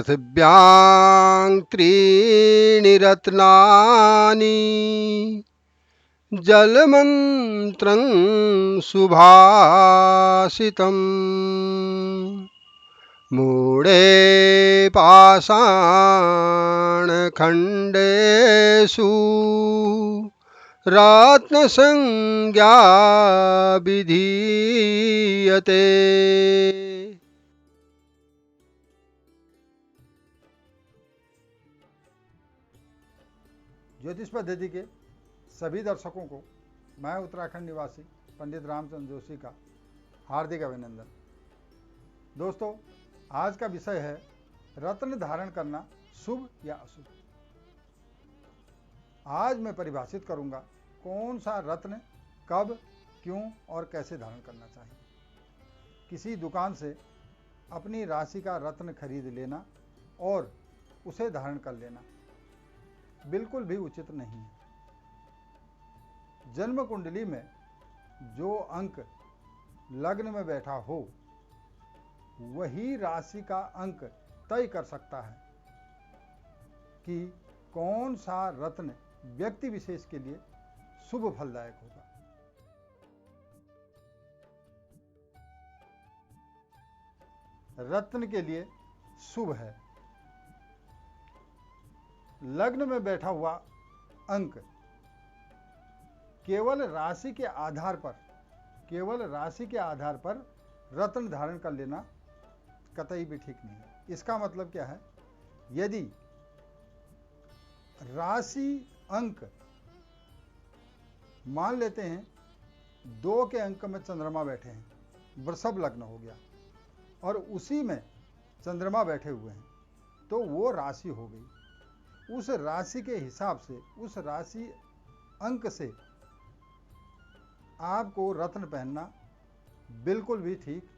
पृथिव्यां त्रीणि रत्नानि जलमन्त्रं सुभाषितम् मूढे पाषाणखण्डेषु रत्नसंज्ञा विधीयते। ज्योतिष पद्धति के सभी दर्शकों को मैं उत्तराखंड निवासी पंडित रामचंद्र जोशी का हार्दिक अभिनंदन। दोस्तों, आज का विषय है रत्न धारण करना शुभ या अशुभ। आज मैं परिभाषित करूंगा कौन सा रत्न कब, क्यों और कैसे धारण करना चाहिए। किसी दुकान से अपनी राशि का रत्न खरीद लेना और उसे धारण कर लेना बिल्कुल भी उचित नहीं है। जन्म कुंडली में जो अंक लग्न में बैठा हो वही राशि का अंक तय कर सकता है कि कौन सा रत्न व्यक्ति विशेष के लिए शुभ फलदायक होगा। रत्न के लिए शुभ है लग्न में बैठा हुआ अंक। केवल राशि के आधार पर रत्न धारण कर लेना कतई भी ठीक नहीं है। इसका मतलब क्या है, यदि राशि अंक मान लेते हैं 2 के अंक में चंद्रमा बैठे हैं, वृषभ लग्न हो गया और उसी में चंद्रमा बैठे हुए हैं, तो वो राशि हो गई। उस राशि के हिसाब से, उस राशि अंक से आपको रत्न पहनना बिल्कुल भी ठीक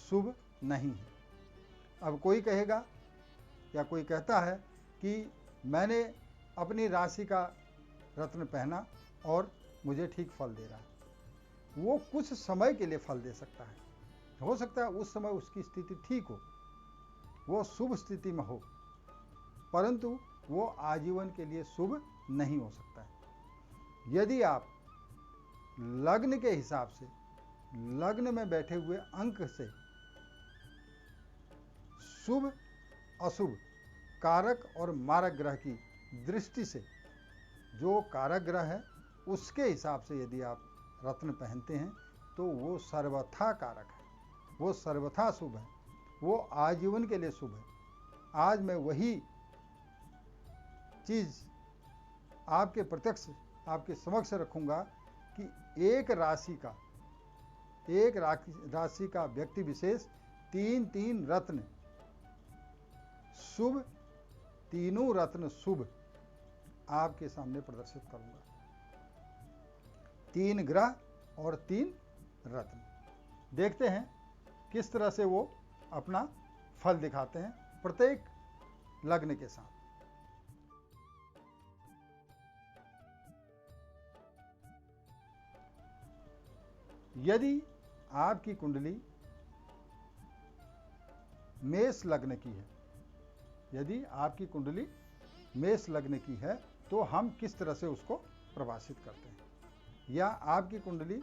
शुभ नहीं है। अब कोई कहेगा या कोई कहता है कि मैंने अपनी राशि का रत्न पहना और मुझे ठीक फल दे रहा है। वो कुछ समय के लिए फल दे सकता है, हो सकता है उस समय उसकी स्थिति ठीक हो, वो शुभ स्थिति में हो, परंतु वो आजीवन के लिए शुभ नहीं हो सकता है। यदि आप लग्न के हिसाब से, लग्न में बैठे हुए अंक से शुभ अशुभ कारक और मारक ग्रह की दृष्टि से, जो कारक ग्रह है उसके हिसाब से यदि आप रत्न पहनते हैं तो वो सर्वथा कारक है, वो सर्वथा शुभ है, वो आजीवन के लिए शुभ है। आज मैं वही चीज आपके प्रत्यक्ष आपके समक्ष रखूंगा कि एक राशि का व्यक्ति विशेष 3 रत्न शुभ, तीनों रत्न शुभ आपके सामने प्रदर्शित करूंगा। 3 ग्रह और 3 रत्न, देखते हैं किस तरह से वो अपना फल दिखाते हैं प्रत्येक लग्न के साथ। यदि आपकी कुंडली मेष लग्न की है, यदि आपकी कुंडली मेष लग्न की है तो हम किस तरह से उसको प्रभाषित करते हैं, या आपकी कुंडली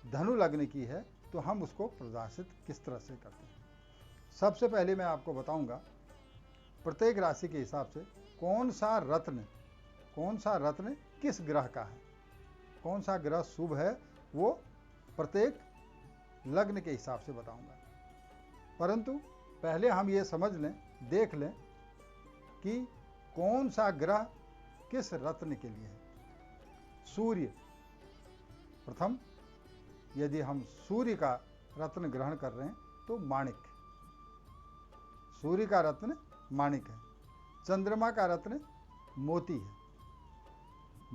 धनु लग्न की है तो हम उसको प्रभाषित किस तरह से करते हैं। सबसे पहले मैं आपको बताऊंगा प्रत्येक राशि के हिसाब से कौन सा रत्न किस ग्रह का है, कौन सा ग्रह शुभ है, वो प्रत्येक लग्न के हिसाब से बताऊंगा। परंतु पहले हम ये समझ लें, देख लें कि कौन सा ग्रह किस रत्न के लिए है। सूर्य प्रथम, यदि हम सूर्य का रत्न ग्रहण कर रहे हैं तो माणिक, सूर्य का रत्न माणिक है। चंद्रमा का रत्न मोती है।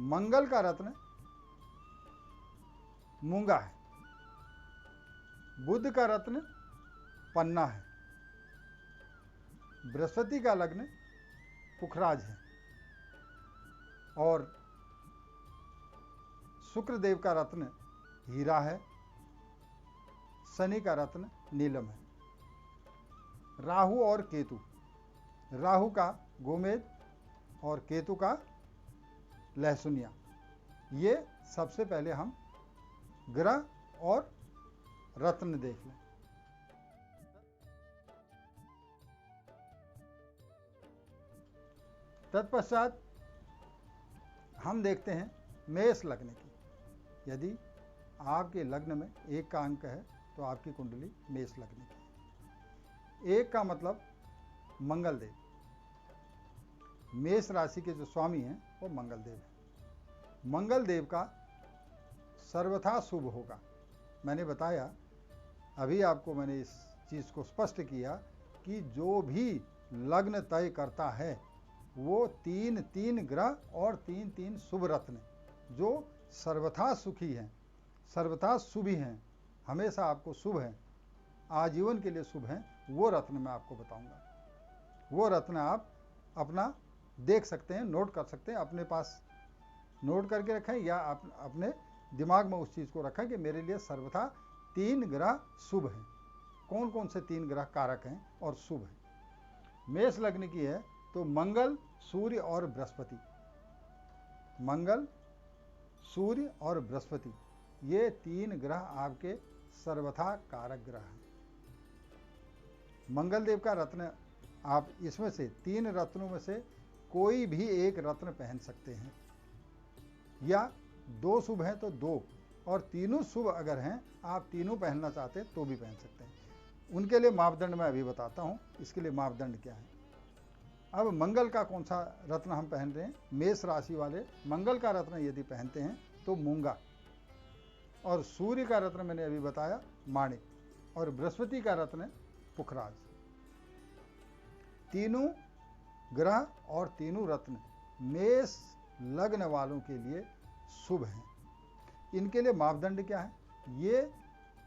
मंगल का रत्न मूंगा है। बुध का रत्न पन्ना है। बृहस्पति का लग्न पुखराज है और शुक्रदेव का रत्न हीरा है। शनि का रत्न नीलम है। राहु और केतु राहु का गोमेद और केतु का लहसुनिया। ये सबसे पहले हम ग्रह और रत्न देख लें। तत्पश्चात हम देखते हैं मेष लग्न की। यदि आपके लग्न में 1 का अंक है तो आपकी कुंडली मेष लग्न की है। 1 का मतलब मंगल देव। मेष राशि के जो स्वामी हैं वो मंगल देव हैं। मंगल देव का सर्वथा शुभ होगा। मैंने बताया, अभी आपको मैंने इस चीज़ को स्पष्ट किया कि जो भी लग्न तय करता है वो 3 ग्रह और 3 शुभ रत्न जो सर्वथा सुखी हैं, सर्वथा शुभी हैं, हमेशा आपको शुभ हैं, आजीवन के लिए शुभ हैं, वो रत्न मैं आपको बताऊंगा। वो रत्न आप अपना देख सकते हैं, नोट कर सकते हैं, अपने पास नोट करके रखें या अपने दिमाग में उस चीज़ को रखें कि मेरे लिए सर्वथा 3 ग्रह शुभ हैं। कौन कौन से 3 ग्रह कारक हैं और शुभ हैं? मेष लग्न की है तो मंगल, सूर्य और बृहस्पति। मंगल, सूर्य और बृहस्पति, ये 3 ग्रह आपके सर्वथा कारक ग्रह हैं। मंगल देव का रत्न आप इसमें से 3 रत्नों में से कोई भी एक रत्न पहन सकते हैं, या 2 शुभ हैं तो 2, और तीनों शुभ अगर हैं, आप तीनों पहनना चाहते हैं तो भी पहन सकते हैं। उनके लिए मापदंड मैं अभी बताता हूं, इसके लिए मापदंड क्या है। अब मंगल का कौन सा रत्न हम पहन रहे हैं? मेष राशि वाले मंगल का रत्न यदि पहनते हैं तो मूंगा, और सूर्य का रत्न मैंने अभी बताया माणिक, और बृहस्पति का रत्न पुखराज। तीनों ग्रह और तीनों रत्न मेष लग्न वालों के लिए शुभ हैं। इनके लिए मापदंड क्या है? ये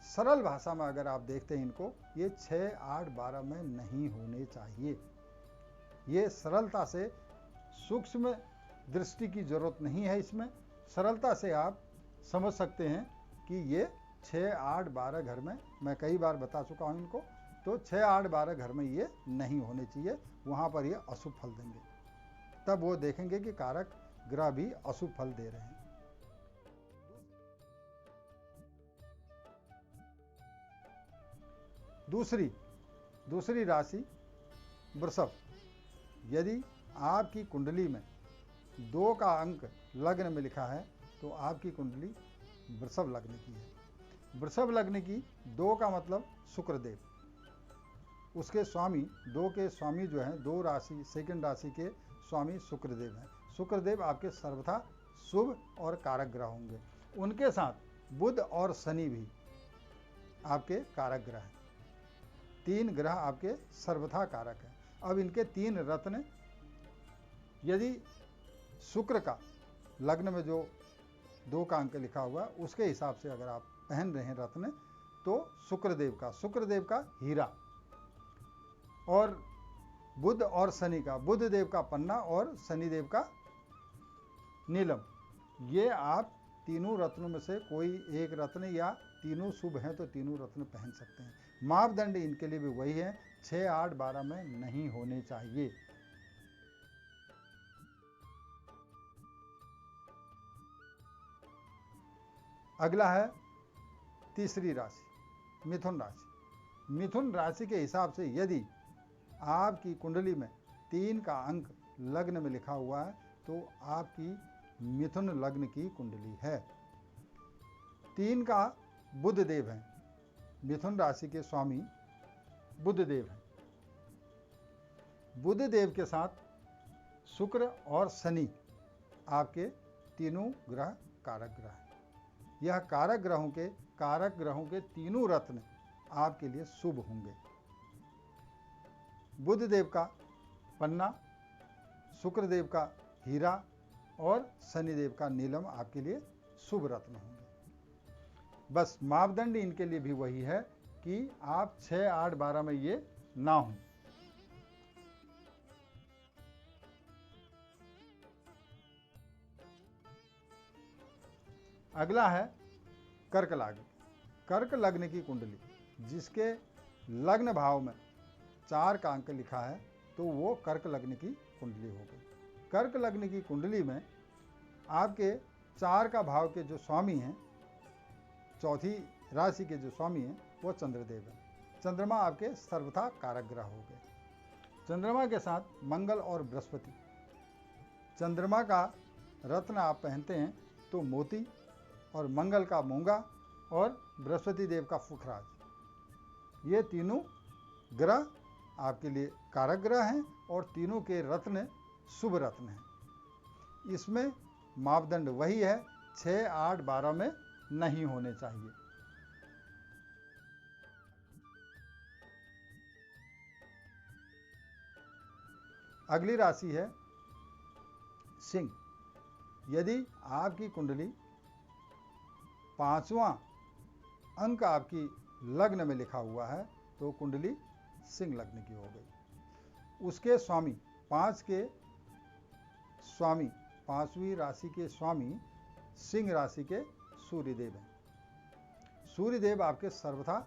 सरल भाषा में अगर आप देखते हैं इनको, ये 6, 8, 12 में नहीं होने चाहिए। ये सरलता से, सूक्ष्म दृष्टि की जरूरत नहीं है इसमें, सरलता से आप समझ सकते हैं कि ये 6, 8, 12 घर में, मैं कई बार बता चुका हूं इनको, तो 6, 8, 12 घर में ये नहीं होने चाहिए। वहां पर ये अशुभ फल देंगे। तब वो देखेंगे कि कारक ग्रह भी अशुभ फल दे रहे हैं। दूसरी राशि वृषभ। यदि आपकी कुंडली में 2 का अंक लग्न में लिखा है तो आपकी कुंडली वृषभ लग्न की है। वृषभ लग्न की 2 का मतलब शुक्रदेव। उसके स्वामी, 2 के स्वामी जो हैं, 2 राशि, सेकंड राशि के स्वामी शुक्रदेव हैं। शुक्रदेव आपके सर्वथा शुभ और कारक ग्रह होंगे। उनके साथ बुध और शनि भी आपके कारक ग्रह हैं। 3 ग्रह आपके सर्वथा कारक हैं। अब इनके 3 रत्न, यदि शुक्र का लग्न में जो 2 का अंक लिखा हुआ है उसके हिसाब से अगर आप पहन रहे हैं रत्न, तो शुक्रदेव का हीरा, और बुध और शनि का, बुध देव का पन्ना और शनिदेव का नीलम, ये आप तीनों रत्नों में से कोई एक रत्न, या तीनों शुभ हैं तो तीनों रत्न पहन सकते हैं। मापदंड इनके लिए भी वही है, 6, 8, 12 में नहीं होने चाहिए। अगला है तीसरी राशि, मिथुन राशि। मिथुन राशि के हिसाब से यदि आपकी कुंडली में 3 का अंक लग्न में लिखा हुआ है तो आपकी मिथुन लग्न की कुंडली है। 3 का बुध देव है। मिथुन राशि के स्वामी बुध देव हैं। बुध देव के साथ शुक्र और शनि आपके तीनों ग्रह कारक ग्रह हैं। यह कारक ग्रहों के तीनों रत्न आपके लिए शुभ होंगे। बुध देव का पन्ना, शुक्रदेव का हीरा और शनिदेव का नीलम आपके लिए शुभ रत्न होंगे। बस मापदंड इनके लिए भी वही है कि आप 6, 8, 12 में ये ना हों। अगला है कर्क लग्न। कर्क लग्न की कुंडली जिसके लग्न भाव में 4 का अंक लिखा है तो वो कर्क लग्न की कुंडली हो गई। कर्क लग्न की कुंडली में आपके 4 का भाव के जो स्वामी हैं, चौथी राशि के जो स्वामी हैं वो चंद्रदेव हैं। चंद्रमा आपके सर्वथा कारक ग्रह हो गए। चंद्रमा के साथ मंगल और बृहस्पति। चंद्रमा का रत्न आप पहनते हैं तो मोती, और मंगल का मूंगा, और बृहस्पति देव का पुखराज। ये तीनों ग्रह आपके लिए कारक ग्रह हैं और तीनों के रत्न शुभ रत्न हैं। इसमें मापदंड वही है, 6, 8, 12 में नहीं होने चाहिए। अगली राशि है सिंह। यदि आपकी कुंडली 5वां अंक आपकी लग्न में लिखा हुआ है तो कुंडली सिंह लग्न की हो गई। उसके स्वामी 5 के स्वामी, 5वीं राशि के स्वामी सिंह राशि के सूर्यदेव हैं। सूर्यदेव आपके सर्वथा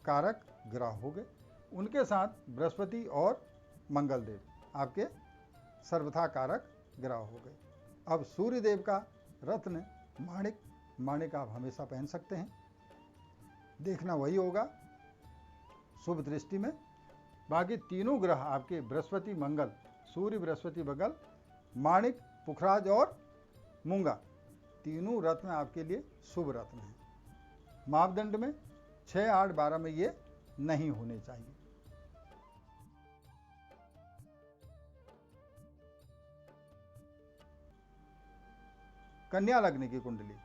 कारक ग्रह हो गए। उनके साथ बृहस्पति और मंगलदेव आपके सर्वथा कारक ग्रह हो गए। अब सूर्यदेव का रत्न माणिक, माणिक आप हमेशा पहन सकते हैं, देखना वही होगा शुभ दृष्टि में। बाकी तीनों ग्रह आपके बृहस्पति मंगल, सूर्य बृहस्पति बगल, माणिक, पुखराज और मूंगा, तीनों रत्न आपके लिए शुभ रत्न हैं। मापदंड में 6, 8, 12 में ये नहीं होने चाहिए। कन्या लग्न की कुंडली।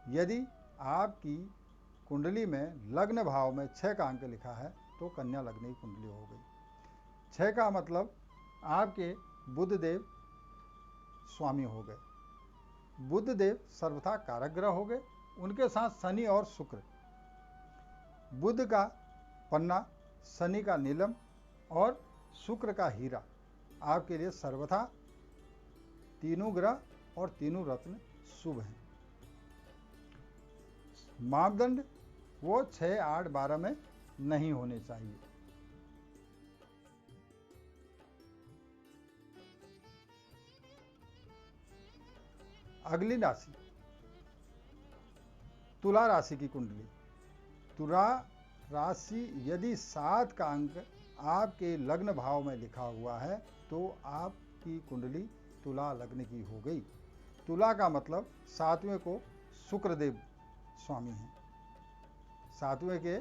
यदि आपकी कुंडली में लग्न भाव में 6 का अंक लिखा है तो कन्या लग्न की कुंडली हो गई। 6 का मतलब आपके बुध देव स्वामी हो गए। बुध देव सर्वथा कारक ग्रह हो गए। उनके साथ शनि और शुक्र। बुध का पन्ना, शनि का नीलम और शुक्र का हीरा आपके लिए सर्वथा तीनों ग्रह और तीनों रत्न शुभ हैं। मापदंड वो 6, 8, 12 में नहीं होने चाहिए। अगली राशि तुला राशि की कुंडली। तुला राशि यदि 7 का अंक आपके लग्न भाव में लिखा हुआ है तो आपकी कुंडली तुला लग्न की हो गई। तुला का मतलब 7वें को शुक्रदेव स्वामी हैं। 7वें के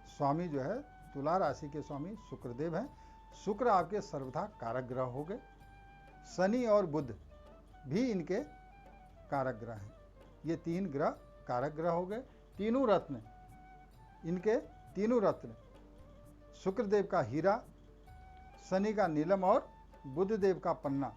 स्वामी जो है तुला राशि के स्वामी शुक्रदेव हैं। शुक्र आपके सर्वथा कारक ग्रह हो गए। शनि और बुध भी इनके कारक ग्रह हैं। ये 3 ग्रह कारक ग्रह हो गए। तीनों रत्न, इनके तीनों रत्न, शुक्रदेव का हीरा, शनि का नीलम और बुध देव का पन्ना,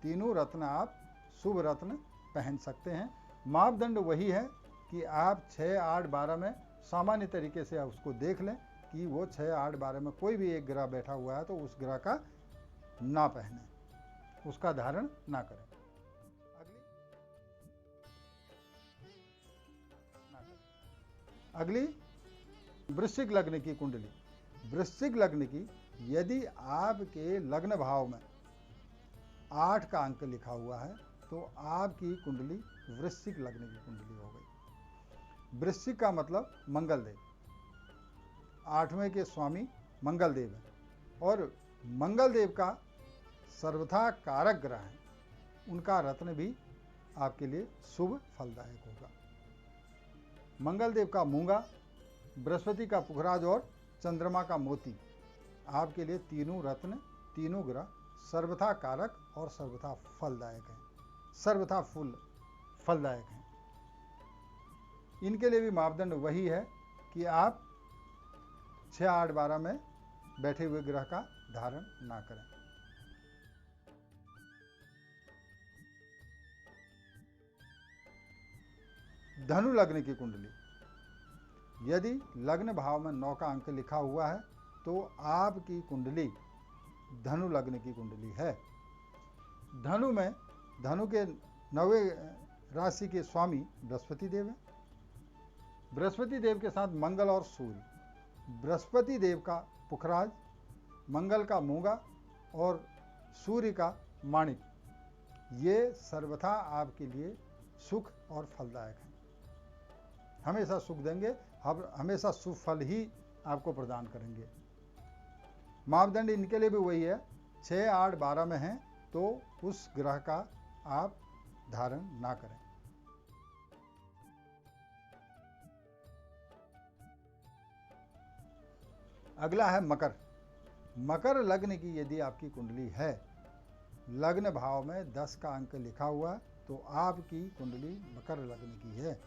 तीनों रत्न आप शुभ रत्न पहन सकते हैं। मापदंड वही है कि आप 6, 8, 12 में सामान्य तरीके से उसको देख लें कि वो 6, 8, 12 में कोई भी एक ग्रह बैठा हुआ है तो उस ग्रह का ना पहने, उसका धारण ना करें। अगली वृश्चिक लग्न की कुंडली। वृश्चिक लग्न की यदि आपके लग्न भाव में 8 का अंक लिखा हुआ है तो आपकी कुंडली वृश्चिक लग्न की कुंडली हो गई। वृश्चिक का मतलब मंगल देव, 8वें के स्वामी मंगल देव है और मंगल देव का सर्वथा कारक ग्रह है। उनका रत्न भी आपके लिए शुभ फलदायक होगा। मंगल देव का मूंगा, बृहस्पति का पुखराज और चंद्रमा का मोती आपके लिए तीनों रत्न, तीनों ग्रह सर्वथा कारक और सर्वथा फलदायक हैं, सर्वथा फलदायक हैं। इनके लिए भी मापदंड वही है कि आप 6, 8, 12 में बैठे हुए ग्रह का धारण ना करें। धनु लग्न की कुंडली। यदि लग्न भाव में 9 का अंक लिखा हुआ है तो आपकी कुंडली धनु लग्न की कुंडली है। धनु में, धनु के 9वें राशि के स्वामी बृहस्पति देव हैं। बृहस्पति देव के साथ मंगल और सूर्य। बृहस्पति देव का पुखराज, मंगल का मूंगा और सूर्य का माणिक, ये सर्वथा आपके लिए सुख और फलदायक है, हमेशा सुख देंगे, हमेशा शुभ फल ही आपको प्रदान करेंगे। मापदंड इनके लिए भी वही है, 6, 8, 12 में है तो उस ग्रह का आप धारण ना करें। अगला है मकर। मकर लग्न की यदि आपकी कुंडली है, लग्न भाव में 10 का अंक लिखा हुआ, तो आपकी कुंडली मकर लग्न की है।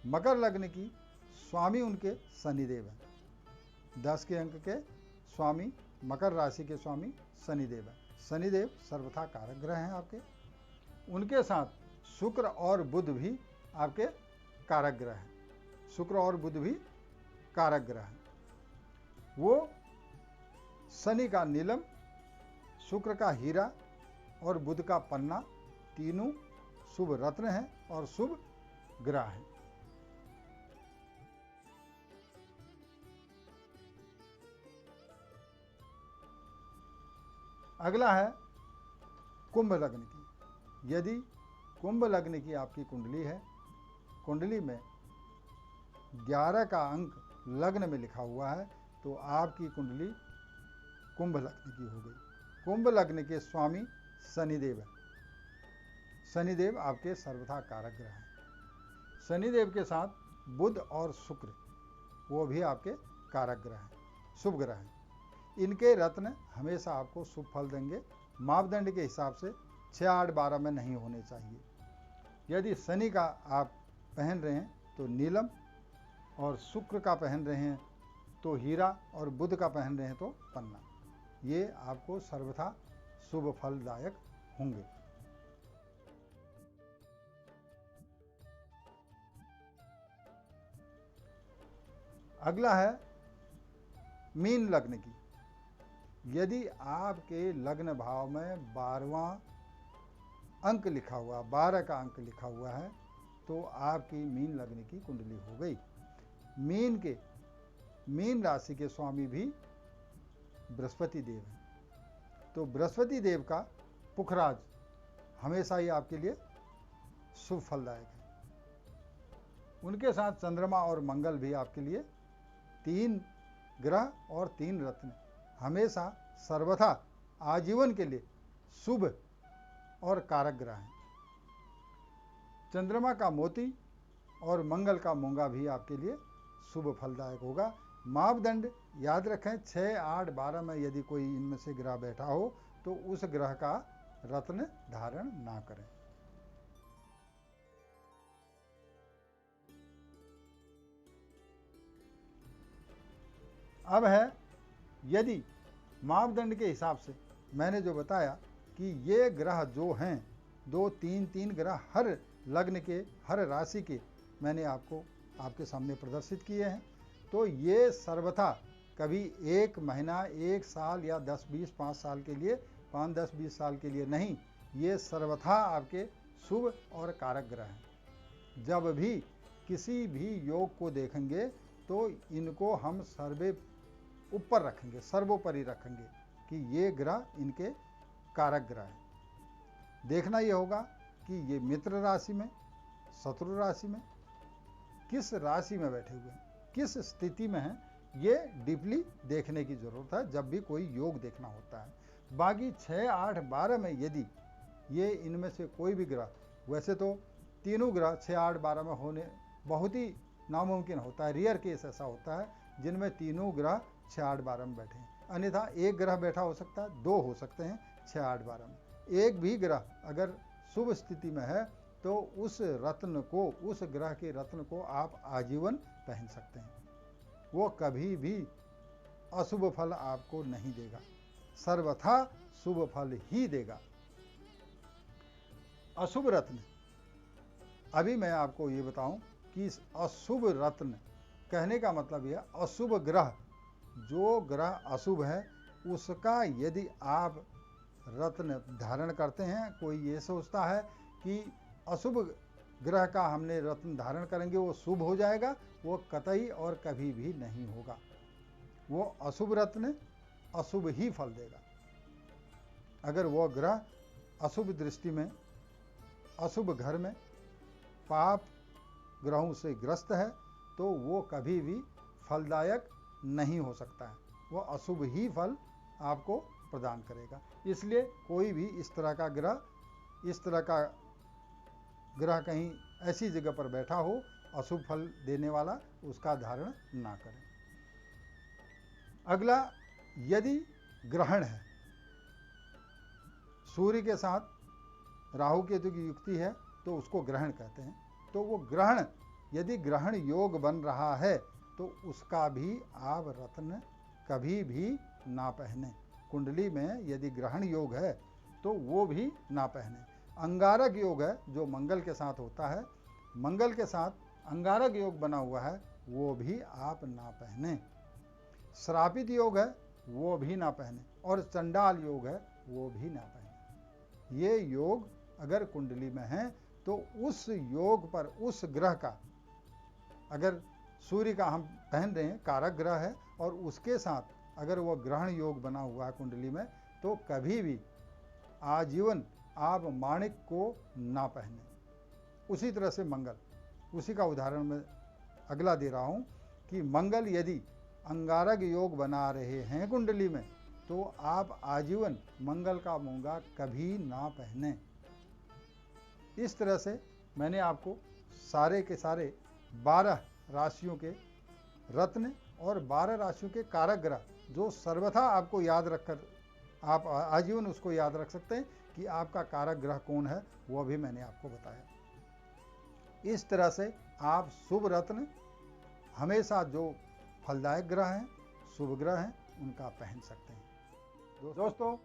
मकर लग्न की स्वामी उनके शनिदेव हैं। 10 के अंक के स्वामी, मकर राशि के स्वामी शनिदेव हैं। शनिदेव सर्वथा कारक ग्रह हैं आपके। उनके साथ शुक्र और बुध भी आपके कारक ग्रह हैं। शुक्र और बुध भी कारक ग्रह हैं। वो शनि का नीलम, शुक्र का हीरा और बुध का पन्ना, तीनों शुभ रत्न हैं और शुभ ग्रह हैं। अगला है कुंभ लग्न की। यदि कुंभ लग्न की आपकी कुंडली है, कुंडली में 11 का अंक लग्न में लिखा हुआ है, तो आपकी कुंडली कुंभ लग्न की हो गई। कुंभ लग्न के स्वामी शनिदेव है। शनिदेव आपके सर्वथा कारक ग्रह हैं। शनिदेव के साथ बुध और शुक्र, वो भी आपके कारक ग्रह हैं, शुभ ग्रह हैं। इनके रत्न हमेशा आपको शुभ फल देंगे। मापदंड के हिसाब से 6, 8, 12 में नहीं होने चाहिए। यदि शनि का आप पहन रहे हैं तो नीलम, और शुक्र का पहन रहे हैं तो हीरा, और बुध का पहन रहे हैं तो पन्ना, ये आपको सर्वथा शुभ फलदायक होंगे। अगला है मीन लग्न की। यदि आपके लग्न भाव में 12वां अंक लिखा हुआ, 12 का अंक लिखा हुआ है, तो आपकी मीन लग्न की कुंडली हो गई। मीन राशि के स्वामी भी बृहस्पति देव हैं। तो बृहस्पति देव का पुखराज हमेशा ही आपके लिए शुभ फलदायक है। उनके साथ चंद्रमा और मंगल भी आपके लिए 3 ग्रह और 3 रत्न हमेशा सर्वथा आजीवन के लिए शुभ और कारक ग्रह हैं। चंद्रमा का मोती और मंगल का मूंगा भी आपके लिए शुभ फलदायक होगा। मापदंड याद रखें, 6, 8, 12 में यदि कोई इनमें से ग्रह बैठा हो तो उस ग्रह का रत्न धारण ना करें। अब है, यदि मापदंड के हिसाब से मैंने जो बताया कि ये ग्रह जो हैं, 2, 3 ग्रह हर लग्न के, हर राशि के मैंने आपको आपके सामने प्रदर्शित किए हैं, तो ये सर्वथा कभी 1 महीना, 1 साल या 10, 20, 5 साल के लिए, 5, 10, 20 साल के लिए नहीं, ये सर्वथा आपके शुभ और कारक ग्रह हैं। जब भी किसी भी योग को देखेंगे तो इनको हम ऊपर रखेंगे, सर्वोपरि रखेंगे कि ये ग्रह इनके कारक ग्रह हैं। देखना ये होगा कि ये मित्र राशि में, शत्रु राशि में, किस राशि में बैठे हुए हैं, किस स्थिति में हैं, ये डीपली देखने की जरूरत है जब भी कोई योग देखना होता है। बाकी 6, 8, 12 में यदि ये इनमें से कोई भी ग्रह, वैसे तो तीनों ग्रह 6, 8, 12 में होने बहुत ही नामुमकिन होता है, रेयर केस ऐसा होता है जिनमें तीनों ग्रह 6, 8, 12 में बैठे हैं। अन्यथा एक ग्रह बैठा हो सकता है, 2 हो सकते हैं 6, 8, 12 में। एक भी ग्रह अगर शुभ स्थिति में है तो उस रत्न को, उस ग्रह के रत्न को आप आजीवन पहन सकते हैं। वो कभी भी अशुभ फल आपको नहीं देगा, सर्वथा शुभ फल ही देगा। अशुभ रत्न, अभी मैं आपको ये बताऊं कि अशुभ रत्न कहने का मतलब यह, अशुभ ग्रह, जो ग्रह अशुभ है उसका यदि आप रत्न धारण करते हैं, कोई ये सोचता है कि अशुभ ग्रह का हमने रत्न धारण करेंगे वो शुभ हो जाएगा, वो कतई और कभी भी नहीं होगा। वो अशुभ रत्न अशुभ ही फल देगा। अगर वह ग्रह अशुभ दृष्टि में, अशुभ घर में, पाप ग्रहों से ग्रस्त है तो वो कभी भी फलदायक नहीं हो सकता है, वह अशुभ ही फल आपको प्रदान करेगा। इसलिए कोई भी इस तरह का ग्रह कहीं ऐसी जगह पर बैठा हो अशुभ फल देने वाला, उसका धारण ना करें। अगला, यदि ग्रहण है, सूर्य के साथ राहु केतु की युक्ति है तो उसको ग्रहण कहते हैं। तो वो ग्रहण, यदि ग्रहण योग बन रहा है तो उसका भी आप रत्न कभी भी ना पहने। कुंडली में यदि ग्रहण योग है तो वो भी ना पहने। अंगारक योग है जो मंगल के साथ होता है, मंगल के साथ अंगारक योग बना हुआ है, वो भी आप ना पहने। श्रापित योग है वो भी ना पहने, और चंडाल योग है वो भी ना पहने। ये योग अगर कुंडली में है तो उस योग पर, उस ग्रह का, अगर सूर्य का हम पहन रहे हैं, कारक ग्रह है, और उसके साथ अगर वह ग्रहण योग बना हुआ है कुंडली में, तो कभी भी आजीवन आप माणिक को ना पहने। उसी तरह से मंगल, उसी का उदाहरण मैं अगला दे रहा हूं कि मंगल यदि अंगारक योग बना रहे हैं कुंडली में तो आप आजीवन मंगल का मूंगा कभी ना पहने। इस तरह से मैंने आपको सारे के सारे 12 राशियों के रत्न और 12 राशियों के कारक ग्रह, जो सर्वथा आपको याद रखकर आप आजीवन उसको याद रख सकते हैं कि आपका कारक ग्रह कौन है, वह भी मैंने आपको बताया। इस तरह से आप शुभ रत्न हमेशा जो फलदायक ग्रह हैं, शुभ ग्रह हैं, उनका पहन सकते हैं। दोस्तों,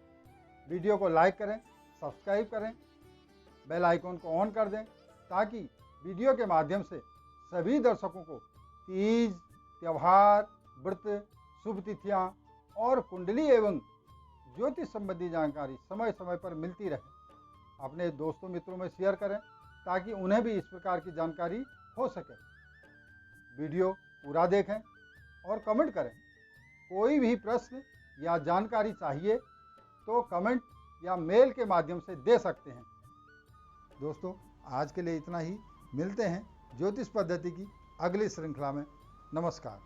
वीडियो को लाइक करें, सब्सक्राइब करें, बेल आइकॉन को ऑन कर दें ताकि वीडियो के माध्यम से सभी दर्शकों को तीज, त्यौहार, व्रत, शुभ तिथियां और कुंडली एवं ज्योतिष संबंधी जानकारी समय समय पर मिलती रहे। अपने दोस्तों मित्रों में शेयर करें ताकि उन्हें भी इस प्रकार की जानकारी हो सके। वीडियो पूरा देखें और कमेंट करें। कोई भी प्रश्न या जानकारी चाहिए तो कमेंट या मेल के माध्यम से दे सकते हैं। दोस्तों, आज के लिए इतना ही। मिलते हैं ज्योतिष पद्धति की अगली श्रृंखला में। नमस्कार।